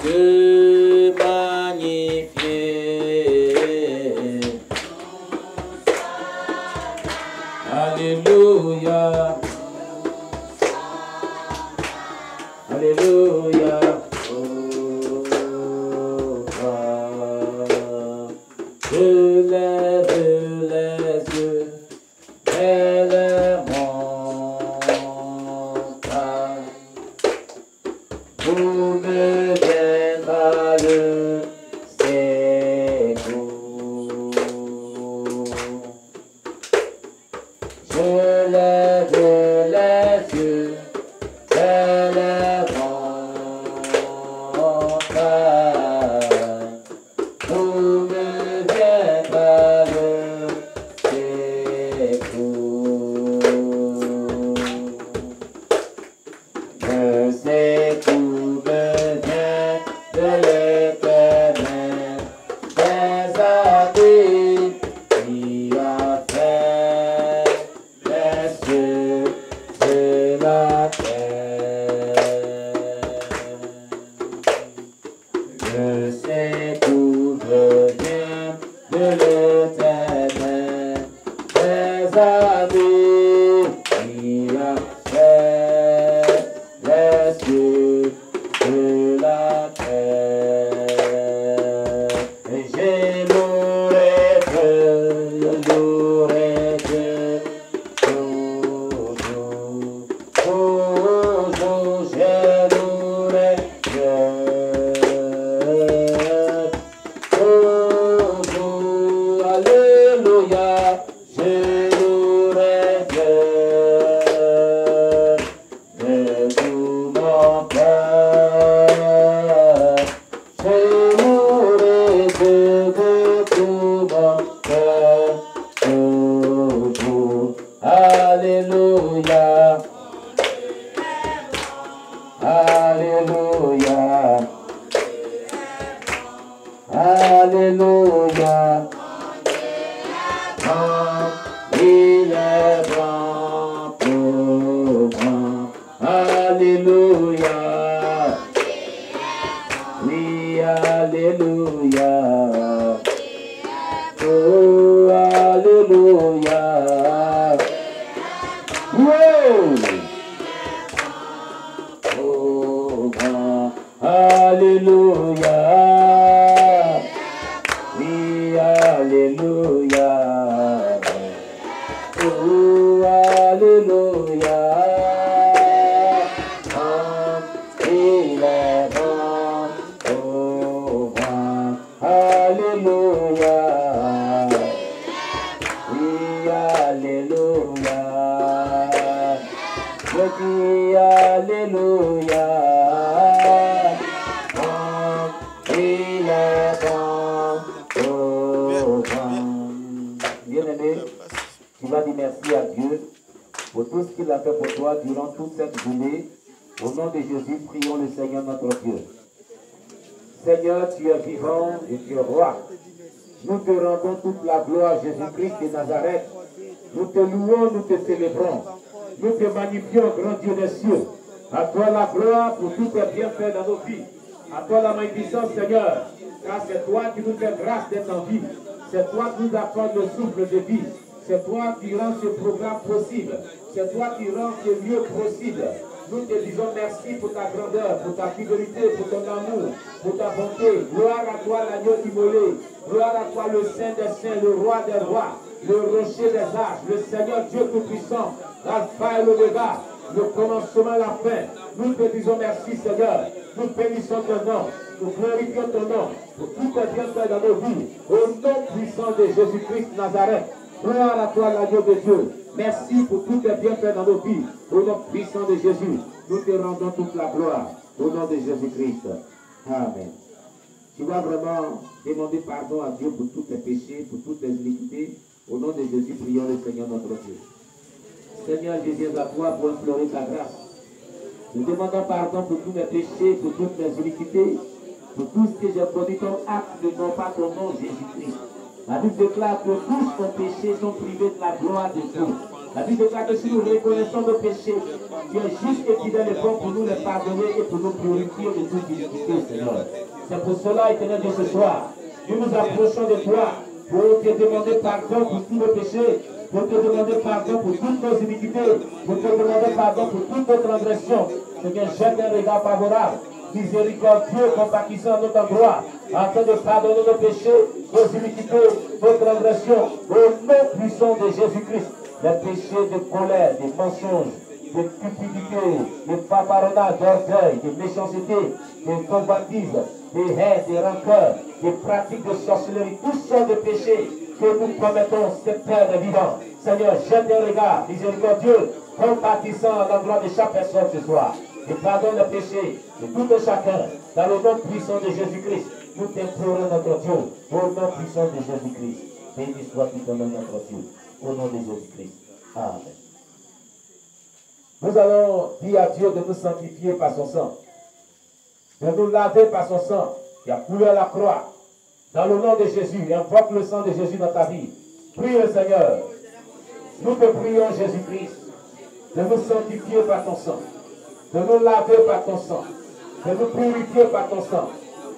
te magnifier. Alléluia. Alléluia. Je lève les yeux vers les montagnes, d'où me viendra le secours. Je lève les yeux vers les montagnes, d'où me viendra le secours. Le secours me vient de l'Éternel, des armées qui a fait les cieux et la terre. Le secours me vient de l'Éternel, des armées qui a fait les cieux et la terre. Et j'ai loué Dieu, toujours, toujours j'ai loué Dieu. Toujours, alléluia, je louerai Dieu de tout mon cœur. Je louerai Dieu de tout mon cœur. Toujours, alléluia, alléluia, alléluia. Il est bon pour moi. Alléluia. Oui, alléluia. Oh, alléluia. Wow. Oh, bon. Alléluia. Oui, alléluia. Oh, alléluia. Il est bon pour moi. Alléluia. Oui, alléluia. Je dis alléluia. Il est bon pour moi. Bien-aimé, tu vas dire merci à Dieu pour tout ce qu'il a fait pour toi durant toute cette journée. Au nom de Jésus, prions le Seigneur notre Dieu. Seigneur, tu es vivant et tu es roi. Nous te rendons toute la gloire, Jésus-Christ de Nazareth. Nous te louons, nous te célébrons. Nous te magnifions, grand Dieu des cieux. À toi la gloire pour tout tes bienfaits dans nos vies. À toi la magnificence, Seigneur. Car c'est toi qui nous fais grâce d'être en vie. C'est toi qui nous accordes le souffle de vie. C'est toi qui rends ce programme possible. C'est toi qui rends ce lieu possible. Nous te disons merci pour ta grandeur, pour ta fidélité, pour ton amour, pour ta bonté. Gloire à toi l'agneau immolé. Gloire à toi le Saint des Saints, le Roi des Rois, le Rocher des Âges, le Seigneur Dieu Tout-Puissant, l'Alpha et l'Oméga, le commencement et la fin. Nous te disons merci Seigneur. Nous bénissons ton nom. Nous glorifions ton nom pour tout tes bienfaits dans nos vies. Au nom puissant de Jésus-Christ Nazareth. Gloire à toi l'agneau de Dieu. Merci pour tous tes bienfaits dans nos vies. Au nom puissant de Jésus, nous te rendons toute la gloire. Au nom de Jésus-Christ. Amen. Tu vas vraiment demander pardon à Dieu pour tous tes péchés, pour toutes tes iniquités. Au nom de Jésus, prions le Seigneur notre Dieu. Seigneur, je viens à toi pour implorer ta grâce. Nous demandons pardon pour tous mes péchés, pour toutes mes iniquités, pour tout ce que j'ai produit comme acte de non pas ton nom, Jésus-Christ. La Bible déclare que tous nos péchés sont privés de la gloire de Dieu. La Bible déclare que si nous reconnaissons nos péchés, tu es juste et fidèle et bon pour nous les pardonner et pour nous purifier de toute iniquité, Seigneur. C'est pour cela, Éternel Dieu, ce soir, nous nous approchons de toi pour te demander pardon pour tous nos péchés, pour te demander pardon pour toutes nos iniquités, pour te demander pardon pour toutes nos transgressions. Seigneur, jette un regard favorable, miséricordieux, compatissant à notre endroit, afin de pardonner nos péchés, nos iniquités, nos transgressions, au nom puissant de Jésus-Christ. Les péchés de colère, des mensonges, de cupidité, de paparonnage, d'orgueil, de méchanceté, de convoitise, des haines, des rancœurs, des pratiques de sorcellerie, toutes sortes de péchés que nous commettons, cette terre de vivant. Seigneur, jette un regard miséricordieux, compatissant à l'endroit de chaque personne ce soir. Et pardonne le péché de tout et chacun. Dans le nom puissant de Jésus-Christ, nous t'implorons notre Dieu. Au nom puissant de Jésus-Christ. Béni soit-il ton nom, notre Dieu. Au nom de Jésus-Christ. Amen. Nous allons dire à Dieu de nous sanctifier par son sang, de nous laver par son sang qui a coulé à la croix. Dans le nom de Jésus, invoque le sang de Jésus dans ta vie. Prie le Seigneur. Nous te prions, Jésus-Christ, de nous sanctifier par ton sang, de nous laver par ton sang, de nous purifier par ton sang.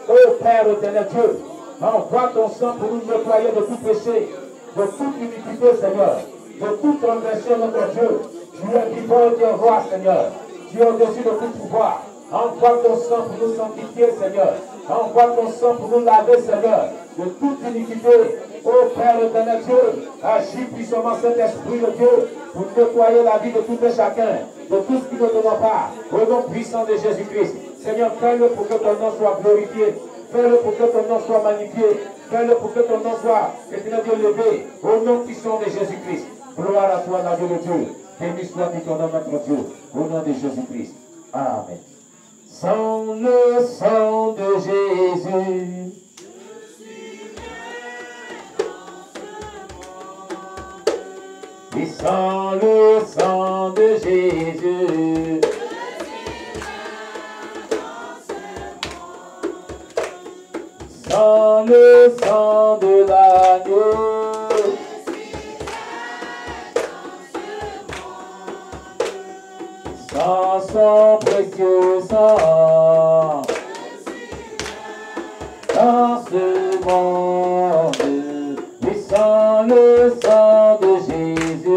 Ô Père éternel Dieu, envoie ton sang pour nous nettoyer de tout péché, de toute iniquité, Seigneur, de toute transgression, notre Dieu. Tu es vivant et tu es roi, Seigneur. Tu es au-dessus de tout pouvoir. Envoie ton sang pour nous sanctifier, Seigneur. Envoie ton sang pour nous laver, Seigneur, de toute iniquité. Ô Père éternel Dieu, agis puissamment, Saint-Esprit de Dieu, pour nettoyer la vie de tout et chacun, de tout ce qui ne te va pas, au nom puissant de Jésus-Christ. Seigneur, fais-le pour que ton nom soit glorifié. Fais-le pour que ton nom soit magnifié. Fais-le pour que ton nom soit, éternel Dieu, levé, au nom puissant de Jésus-Christ. Gloire à toi, la Dieu de Dieu. Béni soit-il ton nom, notre Dieu, au nom de Jésus-Christ. Amen. Sans le sang de Jésus, et sans le sang de Jésus, sans le sang de l'agneau, sans son précieux sang, dans ce monde, et sans le sang de Jésus,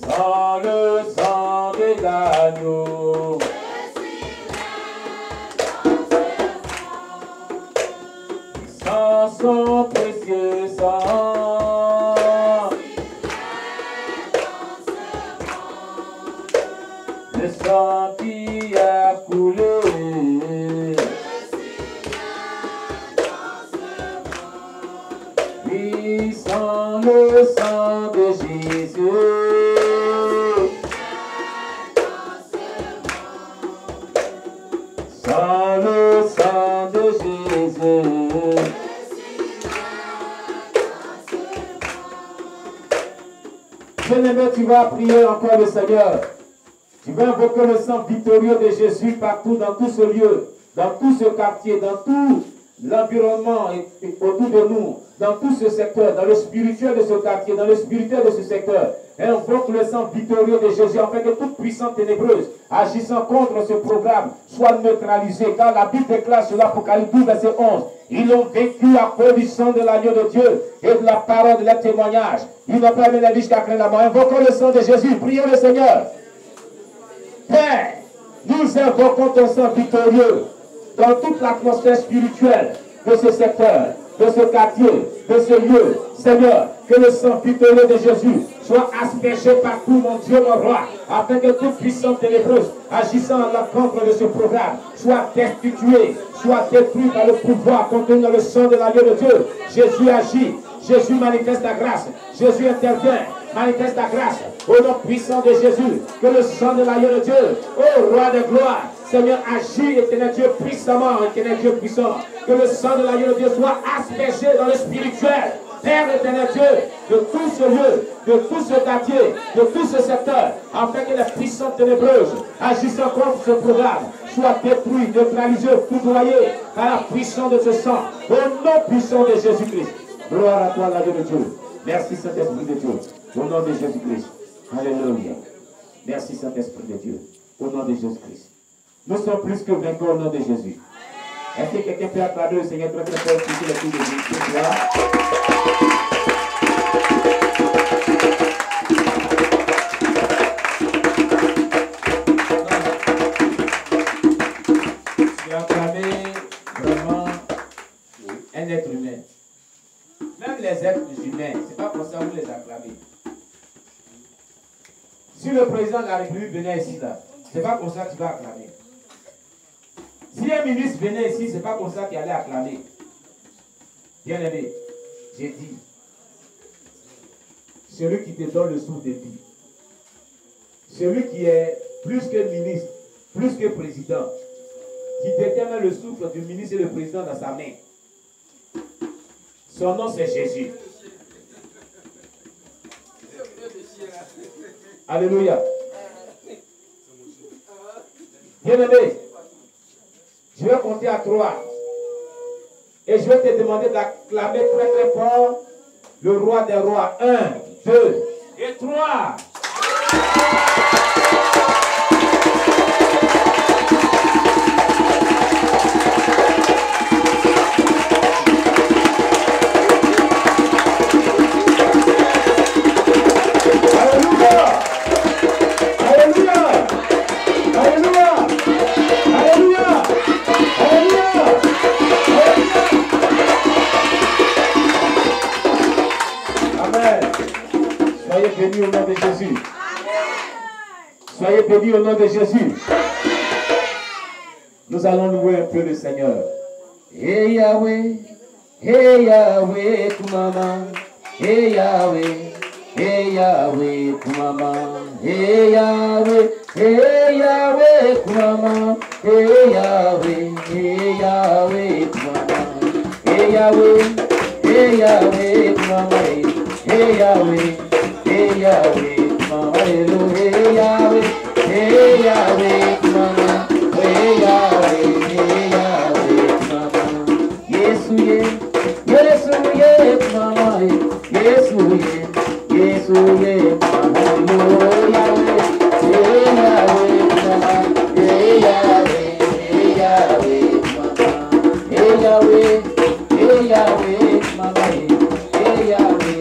sans le sang de l'agneau, sans son précieux sang. Le sang qui a coulé, oui, sans le sang de Jésus, sans le sang de Jésus, bien-aimé, tu vas prier encore le Seigneur. Tu vas invoquer le sang victorieux de Jésus partout, dans tout ce lieu, dans tout ce quartier, dans tout l'environnement autour de nous, dans tout ce secteur, dans le spirituel de ce quartier, dans le spirituel de ce secteur. Invoque le sang victorieux de Jésus afin que toute puissance ténébreuse agissant contre ce programme soit neutralisée. Car la Bible déclare sur l'Apocalypse 12, verset 11. Ils ont vécu à cause du sang de l'agneau de Dieu et de la parole de leur témoignage. Ils n'ont pas amené la vie jusqu'à craindre la mort. Invoquons le sang de Jésus. Prions le Seigneur. Père, nous invoquons ton sang victorieux dans toute l'atmosphère spirituelle de ce secteur, de ce quartier, de ce lieu. Seigneur, que le sang victorieux de Jésus soit aspergé partout, mon Dieu, mon roi, afin que toute puissance ténébreuse agissant à l'encontre de ce programme soit destituée, soit détruite par le pouvoir contenu dans le sang de l'agneau de Dieu. Jésus agit, Jésus manifeste la grâce, Jésus intervient, manifeste la grâce. Au nom puissant de Jésus, que le sang de l'agneau de Dieu, ô roi de gloire, Seigneur, agis, éternel Dieu, puissamment, éternel Dieu puissant. Que le sang de l'agneau de Dieu soit aspergé dans le spirituel. Père éternel Dieu, de tout ce lieu, de tout ce quartier, de tout ce secteur, afin que les puissances ténébreuses agissant contre ce programme soient détruites, neutralisées, foudroyées par la puissance de ce sang, au nom puissant de Jésus-Christ. Gloire à toi, la Dieu de Dieu. Merci, Saint-Esprit de Dieu, au nom de Jésus-Christ. Alléluia. Merci, Saint-Esprit de Dieu, au nom de Jésus-Christ. Nous sommes plus que vainqueurs au nom de Jésus. Est-ce que quelqu'un peut acclamer le Seigneur très très fort pour les coups de Jésus? Tu as acclamé vraiment un être humain. Même les êtres humains, ce n'est pas pour ça que vous les acclamez. Si le président de la République venait ici, là, ce n'est pas comme ça que tu vas acclamer. Si un ministre venait ici, ce n'est pas comme ça qu'il allait acclamer. Bien aimé, j'ai dit, celui qui te donne le souffle de vie, celui qui est plus que ministre, plus que président, qui détient le souffle du ministre et le président dans sa main, son nom c'est Jésus. Alléluia. Bien-aimé, je vais compter à 3. Et je vais te demander d'acclamer très très fort le roi des rois. 1, 2 et 3. Soyez bénis au nom de Jésus. Soyez bénis au nom de Jésus. Nous allons louer un peu le Seigneur. Hey Yahweh, Kumama. Hey Yahweh, Kumama. Hey Yahweh, Kumama. Hey Yahweh, Kumama. Hey Yahweh, Kumama. Hey Yahweh, Mama, hey Yahweh, Mama, hey Yahweh, Mama. Yesu ye, Mama, Yesu ye, Mama, hey Yahweh, Mama, hey Yahweh, Mama, hey Yahweh, Mama, hey Yahweh.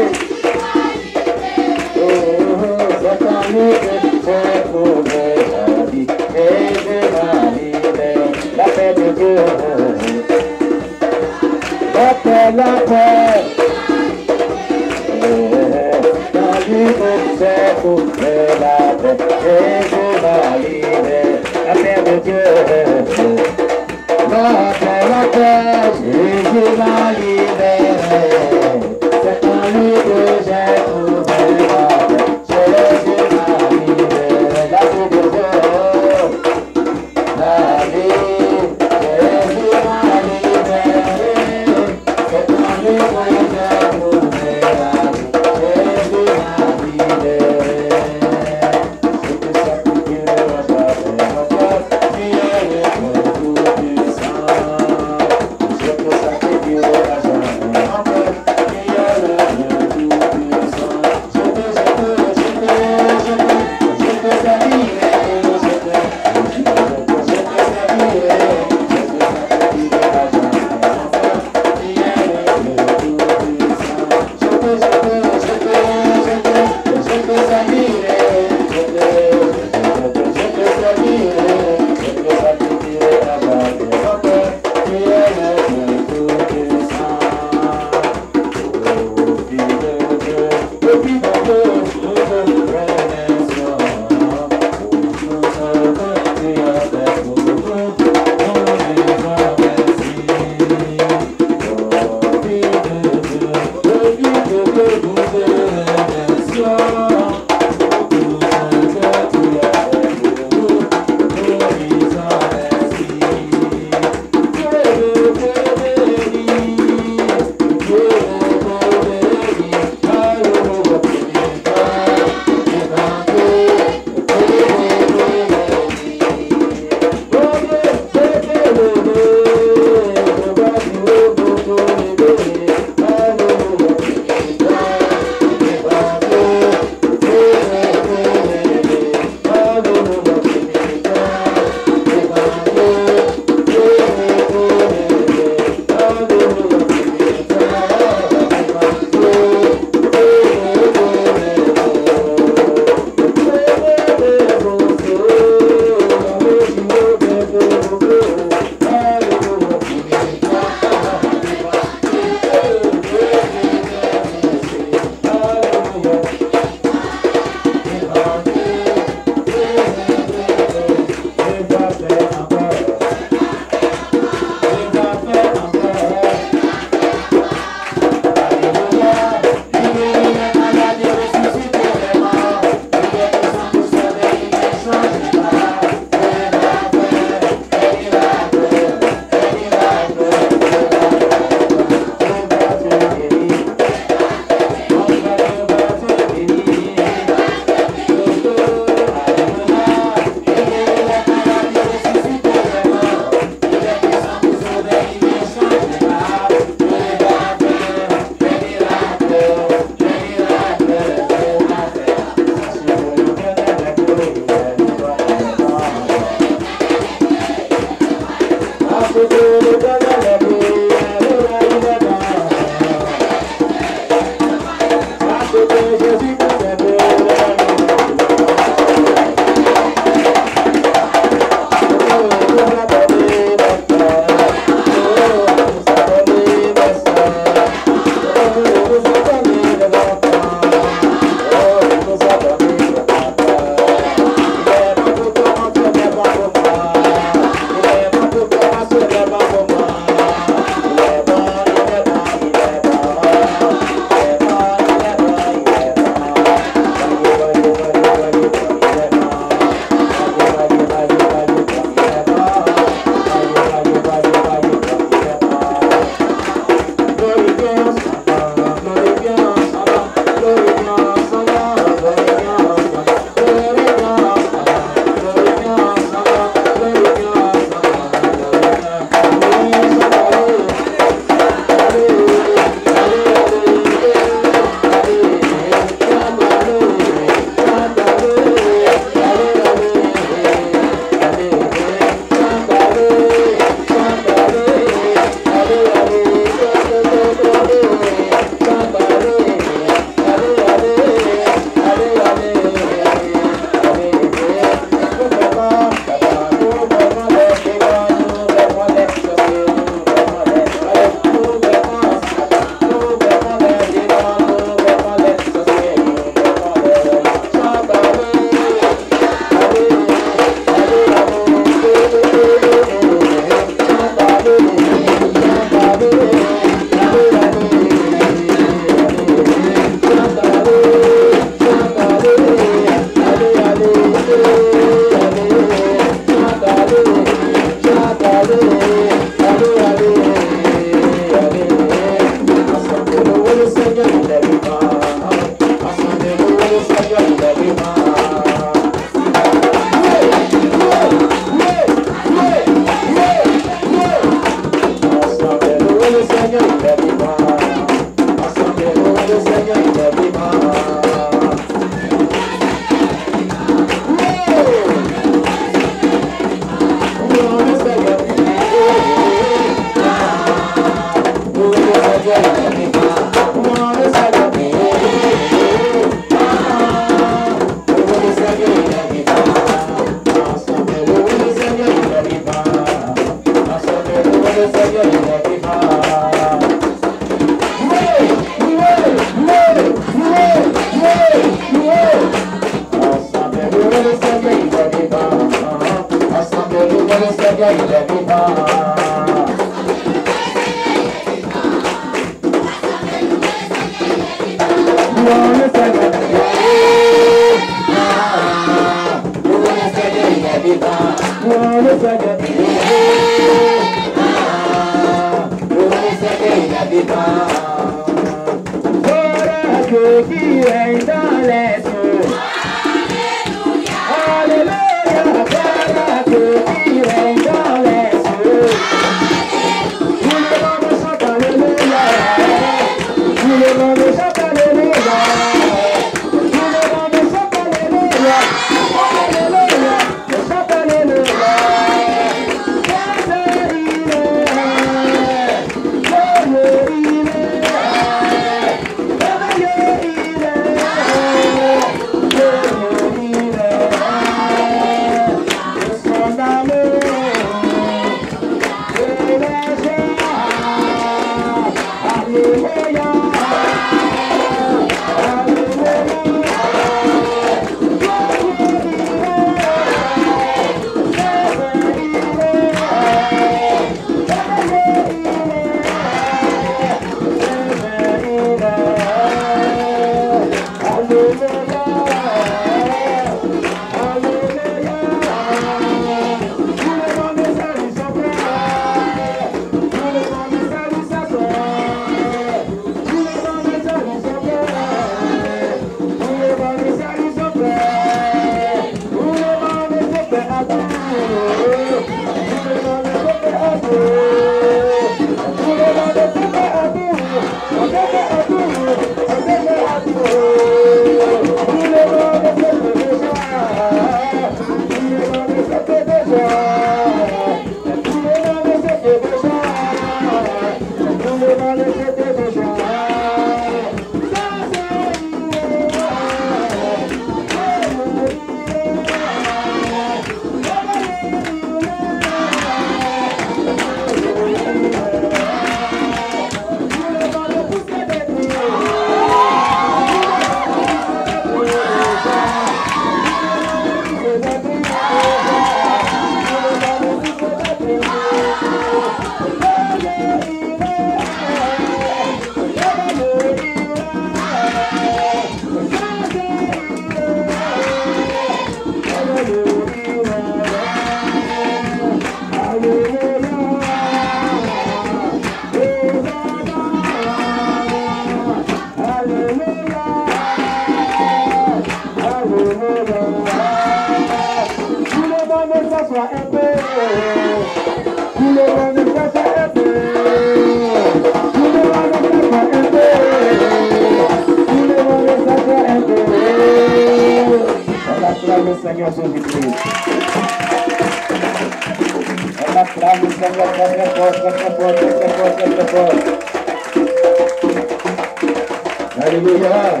Alléluia.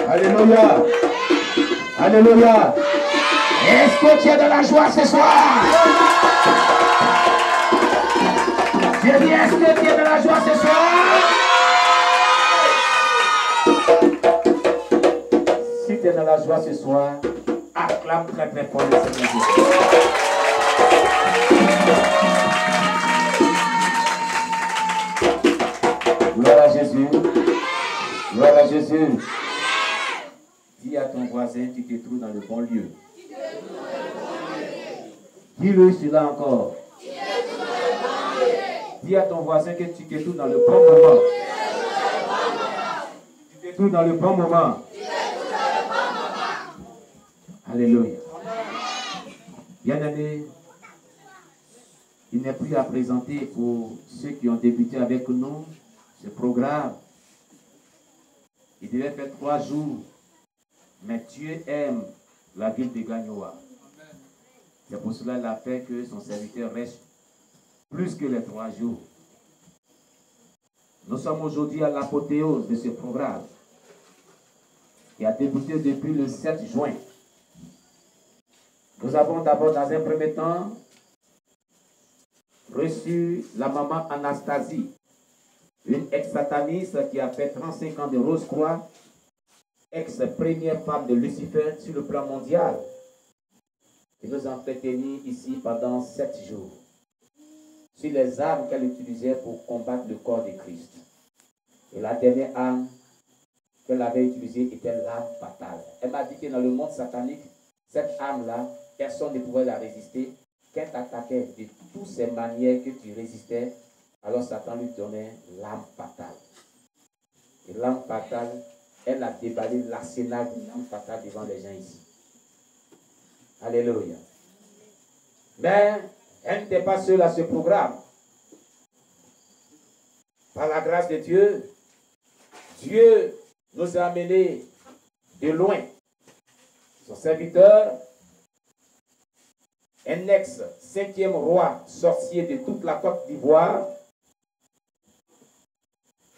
Alléluia. Alléluia. Est-ce que tu es de la joie ce soir? J'ai dit, est-ce que tu es de la joie ce soir? Si tu es dans la joie ce soir, acclame très très fort le Seigneur Jésus. Gloire à Jésus. Gloire à Jésus. Dis à ton voisin, tu te trouves dans le bon lieu. Dis-le cela encore. Dis à ton voisin que tu te trouves dans le bon moment. Tu te trouves dans le bon moment. Alléluia. Bien-aimés, il n'est plus à présenter pour ceux qui ont débuté avec nous ce programme. Il devait faire 3 jours, mais Dieu aime la ville de Gagnoa. C'est pour cela qu'il a fait que son serviteur reste plus que les 3 jours. Nous sommes aujourd'hui à l'apothéose de ce programme qui a débuté depuis le 7 juin. Nous avons d'abord, dans un premier temps, reçu la maman Anastasie, une ex-sataniste qui a fait 35 ans de Rose-Croix, ex-première femme de Lucifer sur le plan mondial, qui nous a entretenu ici pendant 7 jours, sur les armes qu'elle utilisait pour combattre le corps de Christ. Et la dernière arme qu'elle avait utilisée était l'arme fatale. Elle m'a dit que dans le monde satanique, cette arme-là, personne ne pouvait la résister. Qu'elle t'attaquait de toutes ces manières que tu résistais, alors Satan lui donnait l'arme fatale. Et l'arme fatale, elle a déballé l'arsenal de l'arme fatale devant les gens ici. Alléluia. Mais elle n'était pas seule à ce programme. Par la grâce de Dieu, Dieu nous a amenés de loin. Son serviteur, un ex-5e roi sorcier de toute la Côte d'Ivoire,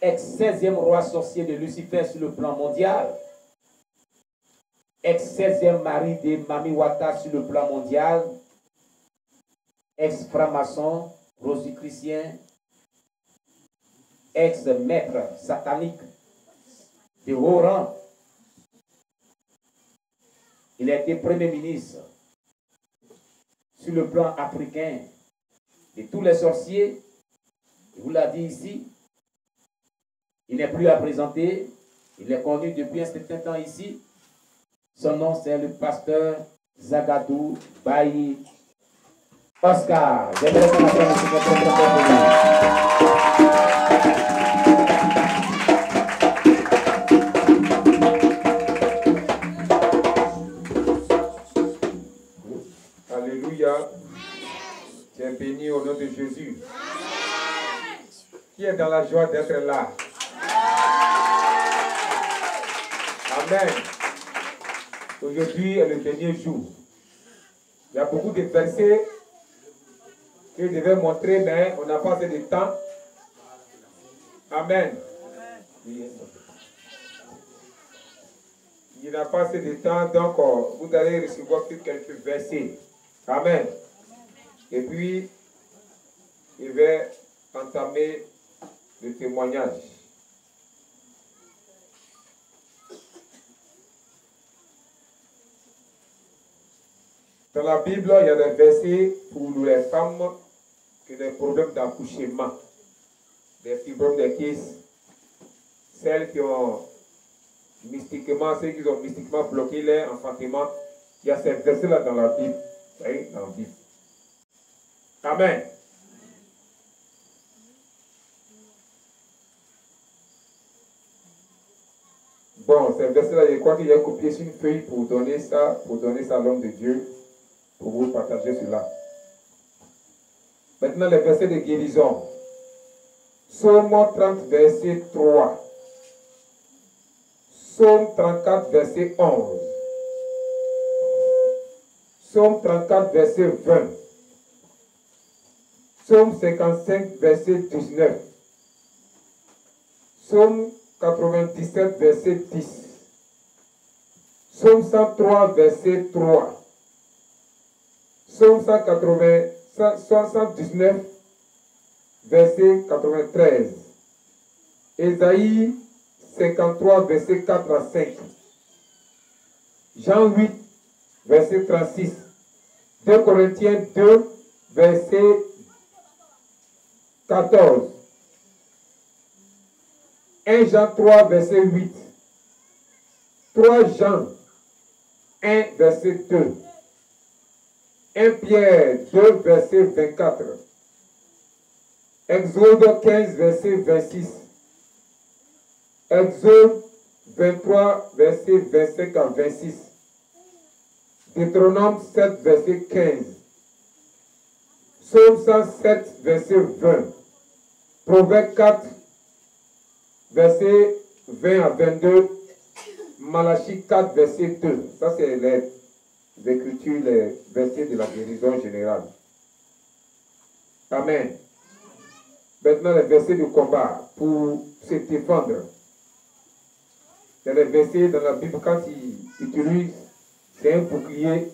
ex-16e roi sorcier de Lucifer sur le plan mondial, ex-16e mari de Mami Wata sur le plan mondial, ex-franc-maçon, rosicrucien, ex-maître satanique de haut rang. Il a été premier ministre sur le plan africain de tous les sorciers. Il vous l'a dit ici. Il n'est plus à présenter. Il est connu depuis un certain temps ici. Son nom, c'est le pasteur Zagadou Bayi Oscar. J'aimerais qu'on appelle Alléluia. Tu es béni au nom de Jésus. Qui est dans la joie d'être là? Amen. Aujourd'hui est le dernier jour. Il y a beaucoup de versets que je devais montrer, mais on n'a pas assez de temps. Amen. Il n'a pas assez de temps, donc vous allez recevoir quelques versets. Amen. Et puis, il va entamer le témoignage. Dans la Bible, il y a des versets pour les femmes qui ont des problèmes d'accouchement, des fibromes des kisses, celles qui ont mystiquement, ceux qui ont mystiquement bloqué leur enfantement. Il y a ces versets-là dans la Bible. Vous voyez, dans la Bible. Amen. Bon, ces versets-là, je crois qu'il y a copié sur une feuille pour donner ça à l'homme de Dieu, pour vous partager cela. Maintenant, les versets de guérison. Psaume 30, verset 3. Psaume 34, verset 11. Psaume 34, verset 20. Psaume 55, verset 19. Psaume 97, verset 10. Psaume 103, verset 3. Psaume 119, verset 93. Ésaïe 53, verset 4 à 5. Jean 8, verset 36. 2 Corinthiens 2, verset 14. 1 Jean 3, verset 8. 3 Jean 1, verset 2. 1 Pierre 2, verset 24. Exode 15, verset 26. Exode 23, verset 25 à 26. Deutéronome 7, verset 15. Psaume 107, verset 20. Proverbe 4, verset 20 à 22. Malachie 4, verset 2. Ça, c'est les Écritures, les versets de la guérison générale. Amen. Maintenant, les versets de combat pour se défendre. C'est les versets dans la Bible quand ils utilisent, c'est un bouclier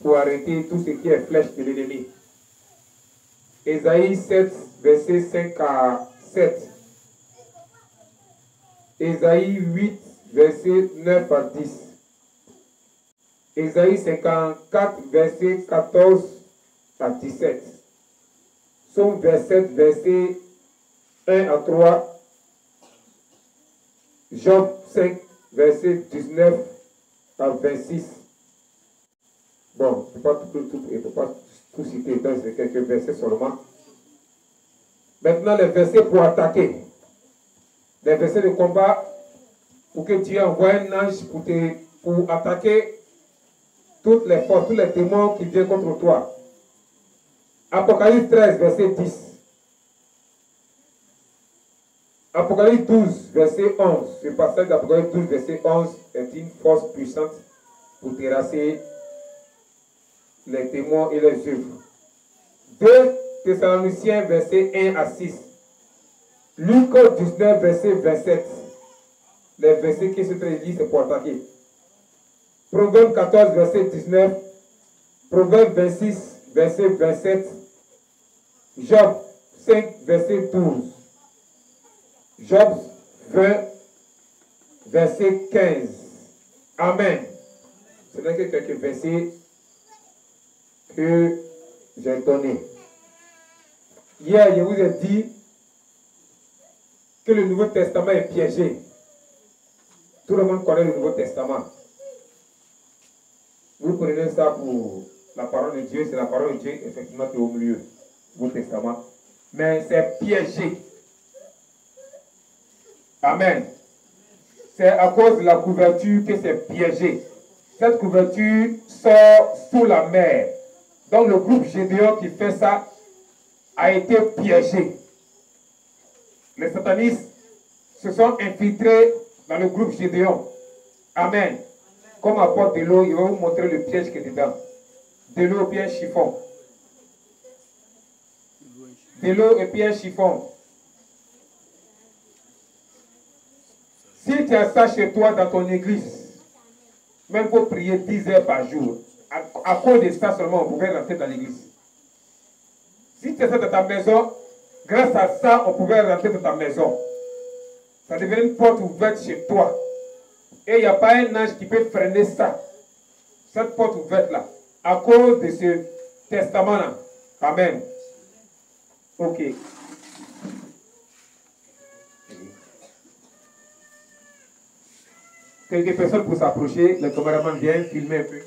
pour arrêter tout ce qui est flèche de l'ennemi. Ésaïe 7, verset 5 à 7. Ésaïe 8, verset 9 à 10. Ésaïe 54, verset 14 à 17. Psaume 27, verset 1 à 3. Job 5, verset 19 à 26. Bon, je ne peux pas tout citer, donc c'est quelques versets seulement. Maintenant, les versets pour attaquer. Les versets de combat pour que Dieu envoie un ange pour attaquer toutes les forces, tous les démons qui viennent contre toi. Apocalypse 13, verset 10. Apocalypse 12, verset 11. Ce passage d'Apocalypse 12, verset 11 est une force puissante pour terrasser les démons et les œuvres. 2 Thessaloniciens, verset 1 à 6. Luc 19, verset 27. Les versets qui se traduisent, c'est pour attaquer. Proverbe 14, verset 19. Proverbe 26, verset 27. Job 5, verset 12. Job 20, verset 15. Amen. Ce n'est que quelques versets que j'ai donnés. Hier, je vous ai dit que le Nouveau Testament est piégé. Tout le monde connaît le Nouveau Testament. Vous prenez ça pour la parole de Dieu, c'est la parole de Dieu effectivement qui est au milieu du Nouveau Testament. Mais c'est piégé. Amen. C'est à cause de la couverture que c'est piégé. Cette couverture sort sous la mer. Donc le groupe Gédéon qui fait ça a été piégé. Les satanistes se sont infiltrés dans le groupe Gédéon. Amen. Comme apporte de l'eau, il va vous montrer le piège qui est dedans. De l'eau bien chiffon. De l'eau et puis un chiffon. Si tu as ça chez toi dans ton église, même pour prier 10 heures par jour, à cause de ça seulement, on pouvait rentrer dans l'église. Si tu as ça dans ta maison, grâce à ça, on pouvait rentrer dans ta maison. Ça devient une porte ouverte chez toi. Et il n'y a pas un ange qui peut freiner ça. Cette porte ouverte-là. À cause de ce testament-là. Amen. Ok. Quelques personnes pour s'approcher. Le caméraman vient filmer un peu.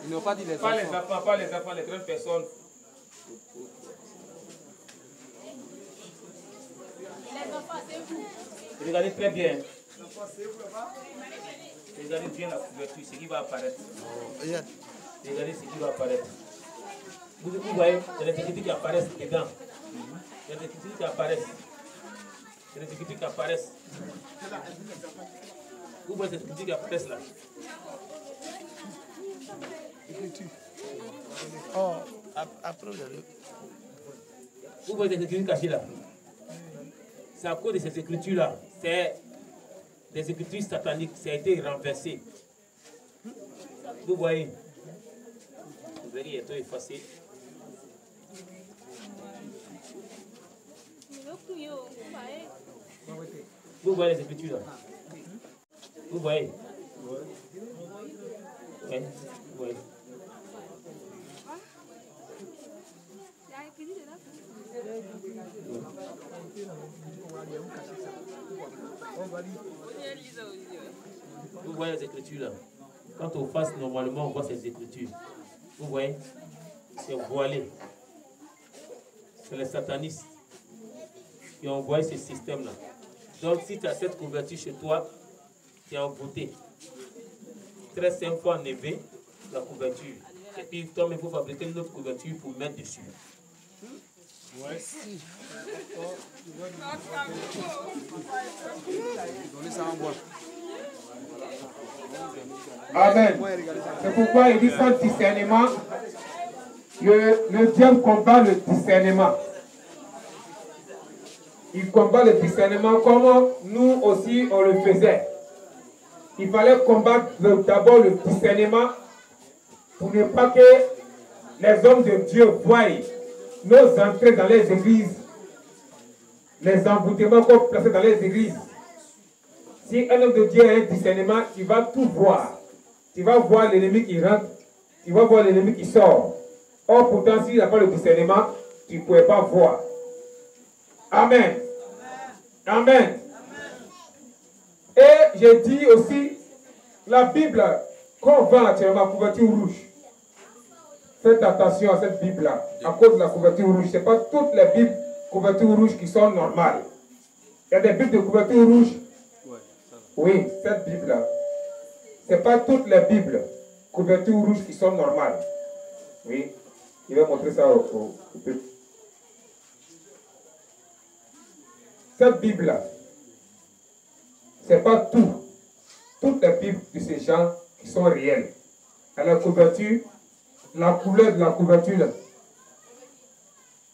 Ils n'ont pas dit les enfants. Pas les enfants, les grandes personnes. Les enfants, c'est vous. Regardez très bien. Regardez bien la couverture, ce qui va apparaître. Regardez ce qui va apparaître. Vous voyez, il y a des écritures qui apparaissent dedans. Il y a des écritures qui apparaissent. Il y a des écritures qui apparaissent. Vous voyez ces écritures qui apparaissent là. Oh, après le... Vous voyez ces écritures cachées là. C'est à cause de ces écritures-là. C'est des écritures sataniques. Ça a été renversé. Vous voyez. Vous verrez, il est tout effacé. Vous voyez les écritures là. Vous voyez. Oui, vous voyez. Vous voyez les écritures là. Quand on fasse normalement, on voit ces écritures. Vous voyez, c'est voilé. C'est les satanistes qui ont envoyé ce système là. Donc, si tu as cette couverture chez toi, tu es en beauté. Très simple, il faut enlever la couverture. Et puis, toi, il faut fabriquer une autre couverture pour mettre dessus. Ouais. Donnez ça en bois. Amen. C'est pourquoi il dit sans discernement, le diable combat le discernement. Il combat le discernement comme nous aussi on le faisait. Il fallait combattre d'abord le discernement pour ne pas que les hommes de Dieu voient nos entrées dans les églises, les emboutements qu'on place dans les églises. Si un homme de Dieu a un discernement, il va tout voir. Tu vas voir l'ennemi qui rentre, tu vas voir l'ennemi qui sort. Or, pourtant, s'il n'a pas le discernement, tu ne pourrais pas voir. Amen. Amen. Et j'ai dit aussi, la Bible, qu'on vend actuellement couverture rouge. Faites attention à cette Bible-là, à cause de la couverture rouge. Ce n'est pas toutes les Bibles couverture rouge qui sont normales. Il y a des Bibles de couverture rouge. Oui, cette Bible-là. Ce n'est pas toutes les Bibles couverture rouge qui sont normales. Oui, il va montrer ça au peuple. Cette Bible-là, ce n'est pas tout. Toutes les Bibles de ces gens qui sont réelles. À la couverture, la couleur de la couverture, là,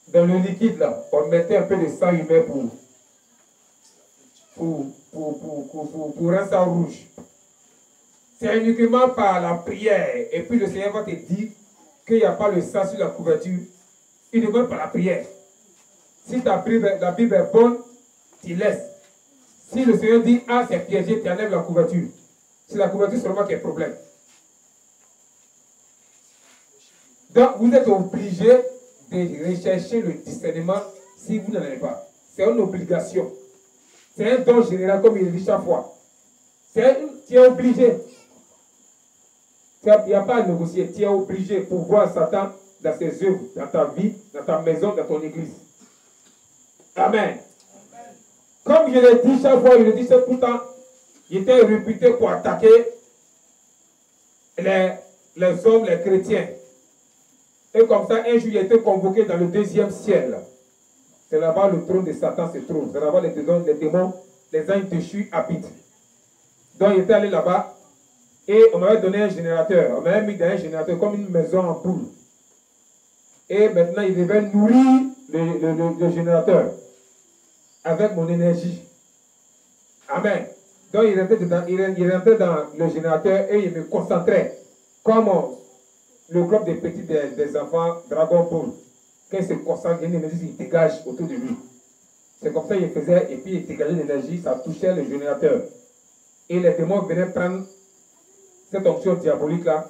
dans le liquide, là, on mettait un peu de sang humain pour un sang rouge. C'est uniquement par la prière. Et puis le Seigneur va te dire qu'il n'y a pas le sang sur la couverture. Uniquement par la prière. Si la Bible est bonne, tu laisses. Si le Seigneur dit, ah, c'est piégé, tu enlèves la couverture. C'est la couverture seulement qui est problème. Donc, vous êtes obligé de rechercher le discernement si vous n'en avez pas. C'est une obligation. C'est un don général, comme il dit chaque fois. Tu es obligé. Il n'y a pas à négocier. Tu es obligé pour voir Satan dans ses œuvres, dans ta vie, dans ta maison, dans ton église. Amen. Comme je l'ai dit chaque fois, je le dis tout le temps, il était réputé pour attaquer les hommes, les chrétiens. Et comme ça, un jour, il a été convoqué dans le 2e ciel. C'est là-bas le trône de Satan se trouve. C'est là-bas les démons, les anges déchus habitent. Donc, il était allé là-bas et on m'avait donné un générateur. On m'avait mis dans un générateur comme une maison en poule. Et maintenant, il devait nourrir le générateur avec mon énergie. Amen. Donc, il rentrait dans le générateur et il me concentrait comme le club des petits des enfants Dragon Ball. Quand il se concentre, il y a une énergie qui dégage autour de lui. C'est comme ça qu'il faisait, et puis il dégageait l'énergie, ça touchait le générateur. Et les démons venaient prendre cette onction diabolique-là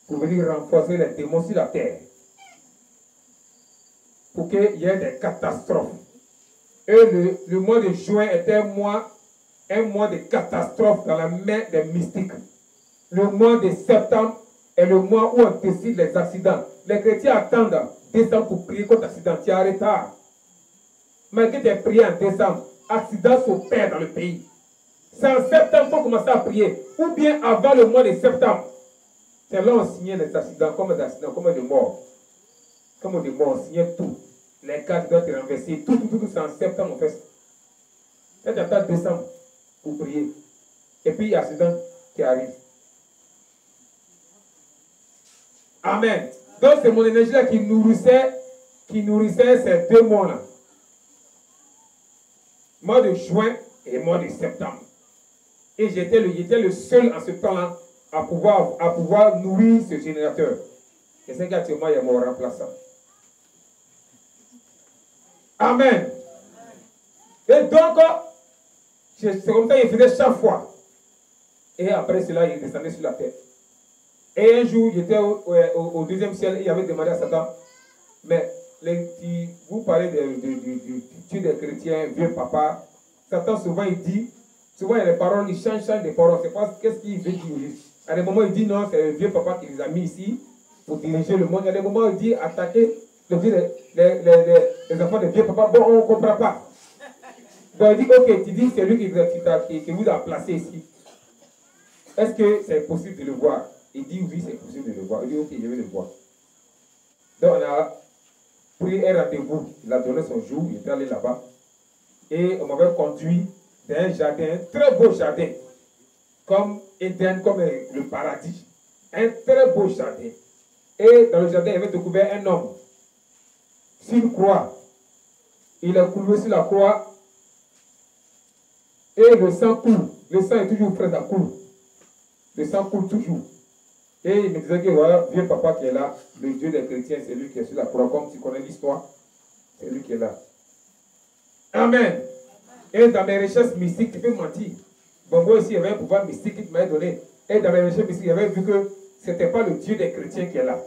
pour venir renforcer les démons sur la terre. Pour qu'il y ait des catastrophes. Et le mois de juin était un mois de catastrophe dans la main des mystiques. Le mois de septembre est le mois où on décide les accidents. Les chrétiens attendent décembre pour prier contre l'accident. Tu es en retard. Malgré tes prières en décembre, accident s'opère dans le pays. C'est en septembre qu'il faut commencer à prier. Ou bien avant le mois de septembre. C'est là on signait les accidents comme des accidents, comme des morts. Comme des morts, on signait tout. Les cadres doivent être renversés. Tout, c'est en septembre on fait ça. Quand tu attends décembre pour prier. Et puis il y a l'accident qui arrive. Amen. Donc c'est mon énergie-là qui nourrissait ces 2 mois-là. Mois de juin et mois de septembre. Et j'étais le seul en ce temps-là à pouvoir nourrir ce générateur. Et c'est qu'actuellement, il y a mon remplaçant. Amen. Et donc, c'est comme ça qu'il faisait chaque fois. Et après cela, il descendait sur la terre. Et un jour, j'étais au 2e ciel et il avait demandé à Satan, mais vous parlez du Dieu des chrétiens, vieux papa. Satan, souvent, il dit, souvent, il y a les paroles, il change des paroles. C'est pas qu'est-ce qu'il veut dire. À des moments, il dit non, c'est le vieux papa qui les a mis ici pour diriger le monde. À des moments, il dit attaquer les enfants des vieux papa. Bon, on ne comprend pas. Donc il dit, ok, tu dis c'est lui qui vous a placé ici. Est-ce que c'est possible de le voir? Il dit oui, c'est possible de le voir. Il dit ok, je vais le voir. Donc on a pris un rendez-vous. Il a donné son jour, il est allé là-bas. Et on m'avait conduit dans un jardin, un très beau jardin. Comme Éden, comme le paradis. Un très beau jardin. Et dans le jardin, il avait découvert un homme sur une croix. Il est cloué sur la croix. Et le sang coule. Le sang est toujours frais, ça coule. Le sang coule toujours. Et il me disait que voilà, vieux papa qui est là, le Dieu des chrétiens, c'est lui qui est sur la croix. Comme tu connais l'histoire, c'est lui qui est là. Amen. Et dans mes recherches mystiques, tu peux mentir. Bon, moi aussi, il y avait un pouvoir mystique qui m'avait donné. Et dans mes recherches mystiques, j'avais vu que ce n'était pas le Dieu des chrétiens qui est là.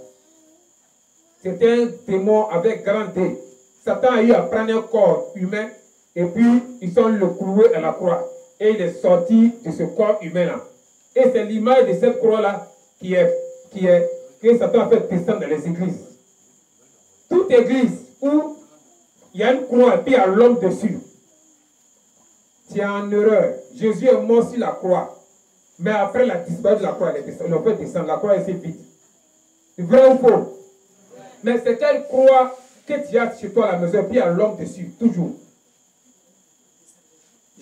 C'était un démon avec grand D. Satan a eu à prendre un corps humain et puis ils sont le cloué à la croix. Et il est sorti de ce corps humain-là. Et c'est l'image de cette croix-là que Satan a fait descendre dans les églises. Toute église où il y a une croix et puis il y a l'homme dessus, tu es en erreur. Jésus est mort sur la croix. Mais après la disparition de la croix, il a fait descendre. La croix est vide. Vrai ou faux? Mais c'est quelle croix que tu as chez toi à la maison et puis il y a l'homme dessus, toujours.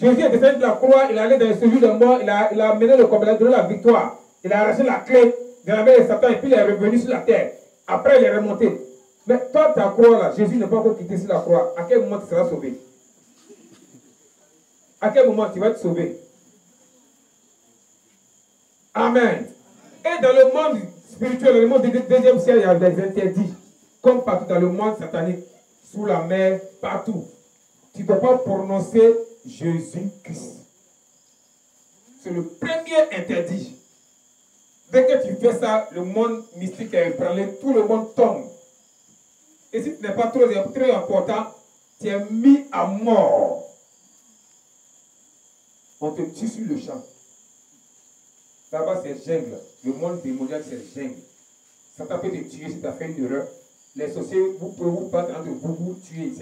Jésus est descendu de la croix, il est allé dans celui de mort, il a mené le combat, il a donné la victoire. Il a arraché la clé de la main de Satan et puis il est revenu sur la terre. Après, il est remonté. Mais toi, ta croix là, Jésus n'est pas encore quitté sur la croix. À quel moment tu seras sauvé? À quel moment tu vas être sauvé? Amen. Et dans le monde spirituel, dans le monde du deuxième ciel, il y a des interdits. Comme partout dans le monde satanique, sous la mer, partout. Tu ne dois pas prononcer Jésus-Christ. C'est le premier interdit. Dès que tu fais ça, le monde mystique est ébranlé, tout le monde tombe. Et si tu n'es pas très important, tu es mis à mort. On te tue sur le champ. Là-bas, c'est jungle. Le monde démoniaque, c'est jungle. Satan peut te tuer si tu as fait une erreur. Les sorciers, vous pouvez vous battre entre vous, vous tuer.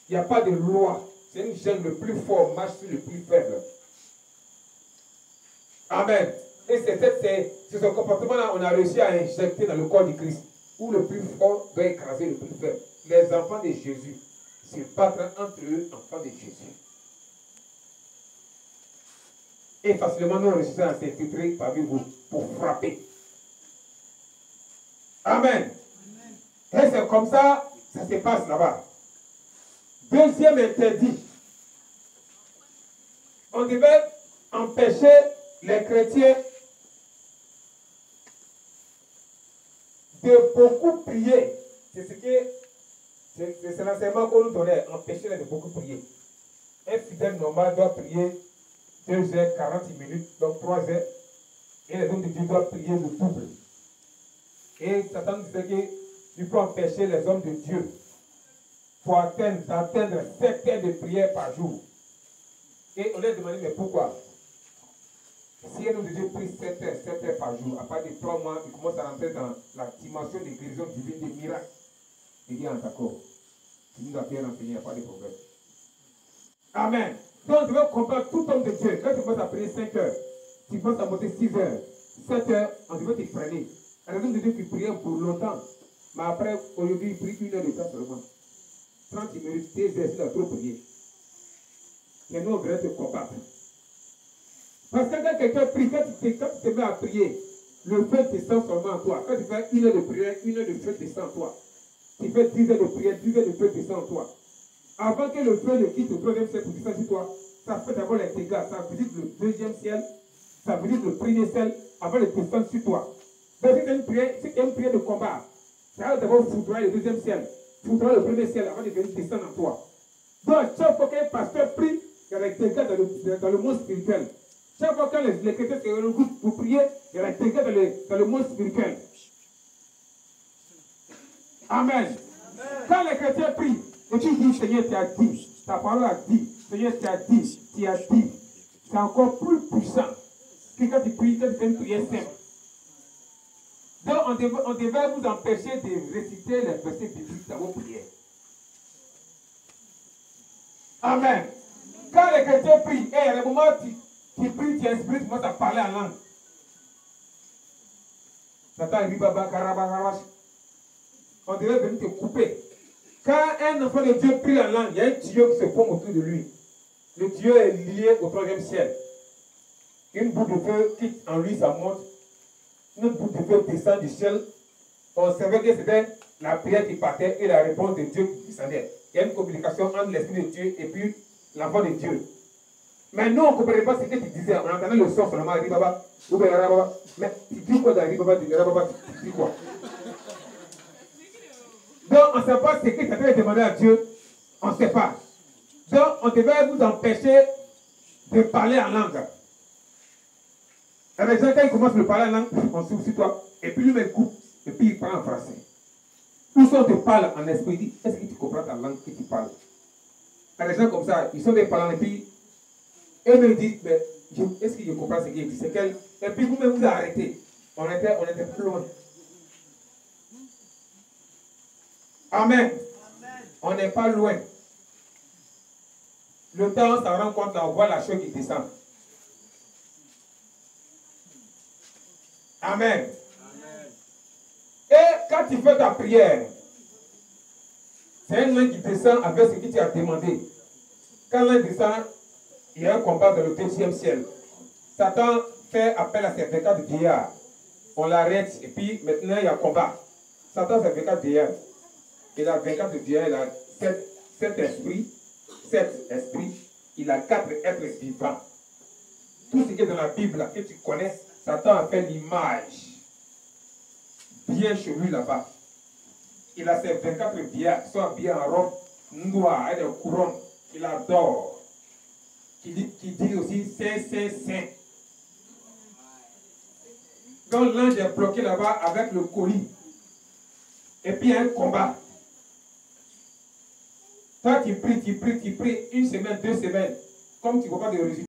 Il n'y a pas de loi. C'est une jungle. Le plus fort marche sur le plus faible. Amen. Et c'est ce comportement-là, on a réussi à injecter dans le corps du Christ. Où le plus fort doit écraser le plus faible. Les enfants de Jésus se battent entre eux, enfants de Jésus. Et facilement, nous réussissons à s'infiltrer parmi vous pour frapper. Amen. Et c'est comme ça, ça se passe là-bas. Deuxième interdit. On devait empêcher les chrétiens de beaucoup prier. C'est l'enseignement qu'on nous donnait, empêcher les de beaucoup prier. Un fidèle normal doit prier 2 heures, 40 minutes, donc 3 heures. Et les hommes de Dieu doivent prier le double. Et Satan disait qu'il faut empêcher les hommes de Dieu pour atteindre 7 heures de prière par jour. Et on leur demandé, mais pourquoi? Si un homme de Dieu prie 7 heures par jour, à partir de 3 mois, il commence à rentrer dans la dimension de guérison divine, des miracles. Il dit, d'accord, tu nous as bien enseigné, il n'y a pas de problème. Amen. Donc, on devait comprendre tout homme de Dieu. Quand tu commences à prier 5 heures, tu commences à monter 6 heures, 7 heures, on devait te freiner. À la raison de Dieu qui priait pour longtemps. Mais après, aujourd'hui, il prie 1 heure de temps seulement. 30 minutes, 2 heures, il a trop prié. Et nous, on devrait te combattre. Parce que quand quelqu'un prie, quand tu te mets à prier, le feu descend seulement en toi. Quand tu fais 1 heure de prière, 1 heure de feu descend en toi. Tu fais 10 heures de prière, 10 heures de feu descend en toi. Avant que le feu ne quitte le 3e ciel pour descendre sur toi, ça fait d'abord les dégâts. Ça visite le 2e ciel, ça visite le 1er ciel, avant de descendre sur toi. Donc si tu as une prière de combat, ça va d'abord foudroyer le 2e ciel, foudroyer le 1er ciel avant de venir descendre en toi. Donc chaque fois qu'un pasteur prie, il y a des dégâts dans le monde spirituel. Chaque fois que les chrétiens se regroupent pour prier, il y a des dégâts dans le monde spirituel. Amen. Quand les chrétiens prient, et tu dis, Seigneur, tu as dit, ta parole a dit, Seigneur, tu as dit, c'est encore plus puissant que quand tu pries, quand tu fais une prière simple. Donc, on devait vous empêcher de réciter les versets bibliques dans vos prières. Amen. Quand les chrétiens prient, il y a des moments où tu pries, tu inspires, tu commences à parler en langue. Satan dit baba karabarabash. On devait venir te couper. Quand un enfant de Dieu prie en langue, il y a un tuyau qui se forme autour de lui. Le tuyau est lié au troisième ciel. Une boule de feu quitte en lui, ça monte. Une boule de feu descend du ciel. On savait que c'était la prière qui partait et la réponse de Dieu qui descendait. Il y a une communication entre l'Esprit de Dieu et puis l'enfant de Dieu. Mais nous, on ne comprenait pas ce que tu disais. On entendait le son seulement, Ribaba, ou bien Rababa. Mais tu dis quoi dans Ribaba, tu dis quoi? Donc, on ne sait pas ce que tu avais demandé à Dieu. On ne sait pas. Donc, on devait vous empêcher de parler en langue. Les gens, quand ils commencent à parler en langue, on s'ouvre sur toi. Et puis, lui-même coupe. Et puis, il parle en français. Ou soit on te parle en esprit, il dit, est-ce que tu comprends ta langue que tu parles? Les gens comme ça, ils sont des parlants et puis, eux me disent, mais est-ce que je comprends ce qu'il dit? C'est quel? Et puis vous-même vous arrêtez. On était plus loin. Amen. On n'est pas loin. Le temps, on s'en rend compte, là, on voit la chose qui descend. Amen. Et quand tu fais ta prière, c'est un ange qui descend avec ce que tu as demandé. Quand l'ange descend, il y a un combat dans le 2e ciel. Satan fait appel à ses 24 vieillards. On l'arrête et puis maintenant il y a combat. Satan c'est 24 vieillards. Il a 24 vieillards, il a 7 esprits. 7 esprits. Il a 4 êtres vivants. Tout ce qui est dans la Bible là, que tu connais, Satan a fait l'image. Bien chez lui là-bas. Il a ses 24 vieillards qui sont habillés en robe noire et de couronne. Il adore. Qui dit aussi Saint, Saint, Saint. Quand l'ange est bloqué là-bas avec le colis, et puis il y a un combat. Toi tu pries, une semaine, 2 semaines, comme tu ne vois pas de résultats.